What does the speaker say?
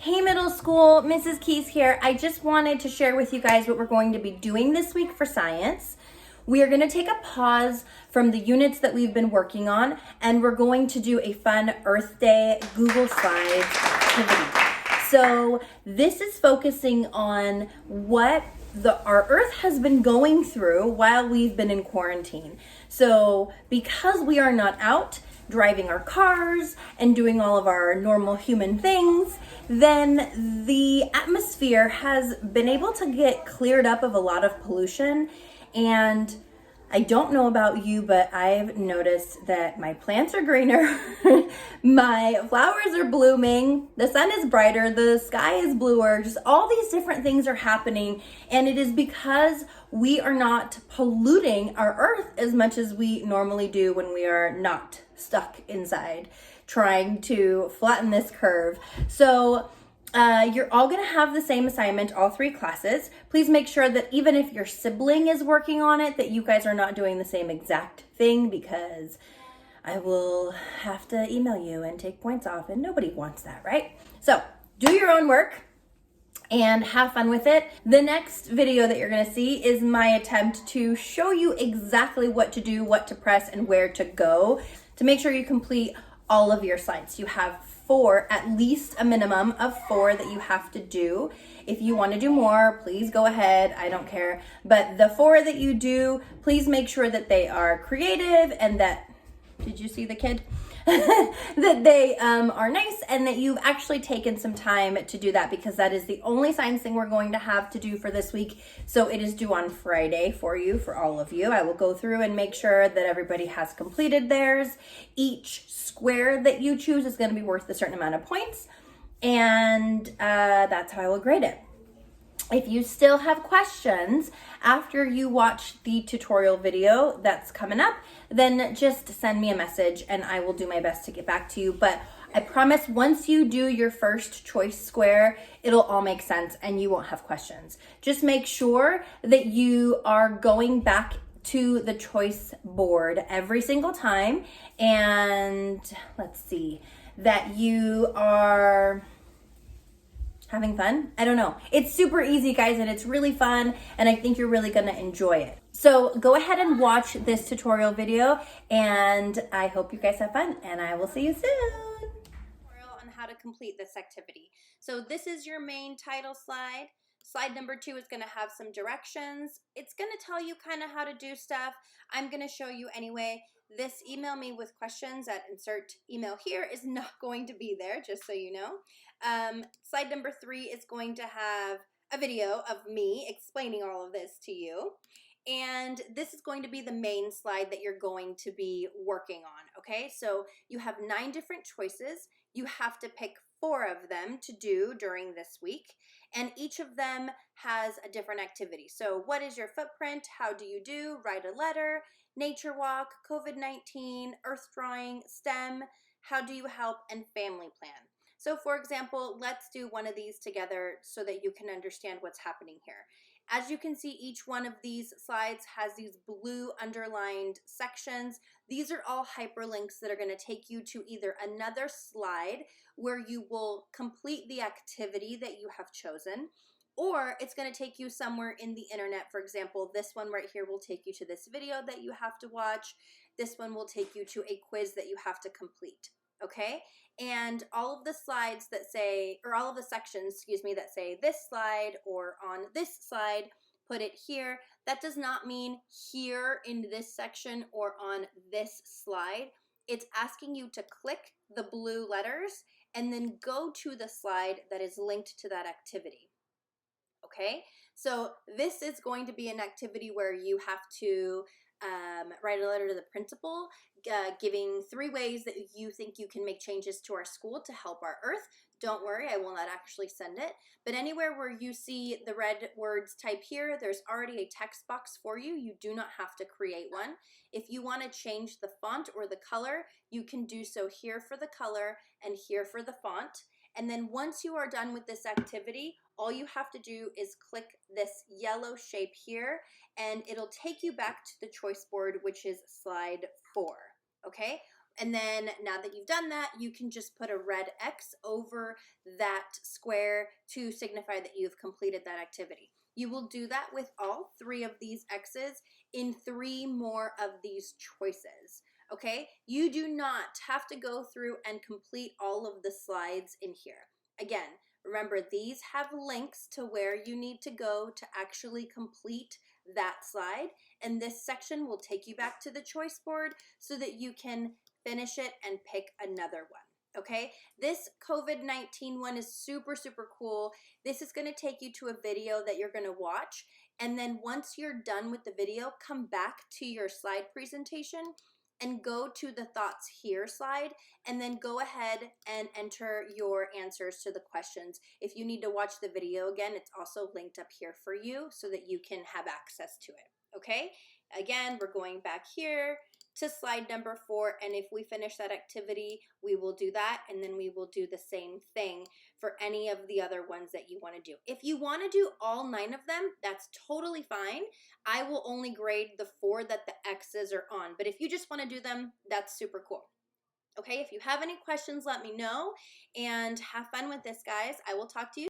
Hey middle school, Mrs. Keys here. I just wanted to share with you guys what we're going to be doing this week for science. We are going to take a pause from the units that we've been working on, and we're going to do a fun Earth Day Google Slides activity. So this is focusing on what our Earth has been going through while we've been in quarantine. So because we are not out driving our cars and doing all of our normal human things, then the atmosphere has been able to get cleared up of a lot of pollution. And I don't know about you, but I've noticed that my plants are greener, my flowers are blooming, the sun is brighter, the sky is bluer, just all these different things are happening. And it is because we are not polluting our earth as much as we normally do when we are not stuck inside trying to flatten this curve. So you're all going to have the same assignment, all three classes. Please make sure that even if your sibling is working on it, that you guys are not doing the same exact thing, because I will have to email you and take points off, and nobody wants that, right? So do your own work and have fun with it. The next video that you're going to see is my attempt to show you exactly what to do, what to press, and where to go to make sure you complete all of your slides. You have at least a minimum of 4 that you have to do. If you want to do more, please go ahead. I don't care. But the 4 that you do, please make sure that they are creative and that, did you see the kid? that they are nice and that you've actually taken some time to do that, because that is the only science thing we're going to have to do for this week. So it is due on Friday for you, for all of you. I will go through and make sure that everybody has completed theirs. Each square that you choose is going to be worth a certain amount of points, and that's how I will grade it. If you still have questions after you watch the tutorial video that's coming up, then just send me a message and I will do my best to get back to you. But I promise once you do your first choice square, it'll all make sense and you won't have questions. Just make sure that you are going back to the choice board every single time, and let's see, that you are having fun. I don't know. It's super easy, guys, and it's really fun, and I think you're really gonna enjoy it. So go ahead and watch this tutorial video, and I hope you guys have fun, and I will see you soon. Tutorial on how to complete this activity. So this is your main title slide. Slide number 2 is gonna have some directions. It's gonna tell you kind of how to do stuff. I'm gonna show you anyway. This email me with questions at insert email here is not going to be there, just so you know. Slide number 3 is going to have a video of me explaining all of this to you. And this is going to be the main slide that you're going to be working on, okay? So you have 9 different choices. You have to pick 4 of them to do during this week, and each of them has a different activity. So what is your footprint? How do you do? Write a letter, nature walk, COVID-19, earth drawing, STEM, how do you help, and family plan. So for example, let's do one of these together so that you can understand what's happening here. As you can see, each one of these slides has these blue underlined sections. These are all hyperlinks that are going to take you to either another slide where you will complete the activity that you have chosen, or it's going to take you somewhere in the internet. For example, this one right here will take you to this video that you have to watch. This one will take you to a quiz that you have to complete. Okay, and all of the slides that say, or all of the sections, excuse me, that say this slide or on this slide, put it here. That does not mean here in this section or on this slide. It's asking you to click the blue letters and then go to the slide that is linked to that activity. Okay, so this is going to be an activity where you have to write a letter to the principal, giving 3 ways that you think you can make changes to our school to help our earth. Don't worry, I will not actually send it, but anywhere where you see the red words type here, there's already a text box for you. You do not have to create one. If you want to change the font or the color, you can do so here for the color and here for the font. And then once you are done with this activity, all you have to do is click this yellow shape here, and it'll take you back to the choice board, which is slide 4, okay? And then now that you've done that, you can just put a red X over that square to signify that you've completed that activity. You will do that with all 3 of these X's in 3 more of these choices. Okay, you do not have to go through and complete all of the slides in here. Again, remember these have links to where you need to go to actually complete that slide, and this section will take you back to the choice board so that you can finish it and pick another one. Okay, this COVID-19 one is super, super cool. This is going to take you to a video that you're going to watch, and then once you're done with the video, come back to your slide presentation and go to the thoughts here slide, and then go ahead and enter your answers to the questions. If you need to watch the video again, it's also linked up here for you so that you can have access to it. Okay, again, we're going back here to slide number 4, and if we finish that activity, we will do that, and then we will do the same thing for any of the other ones that you want to do. If you want to do all 9 of them, that's totally fine. I will only grade the 4 that the X's are on, but if you just want to do them, that's super cool. Okay, if you have any questions, let me know, and have fun with this, guys. I will talk to you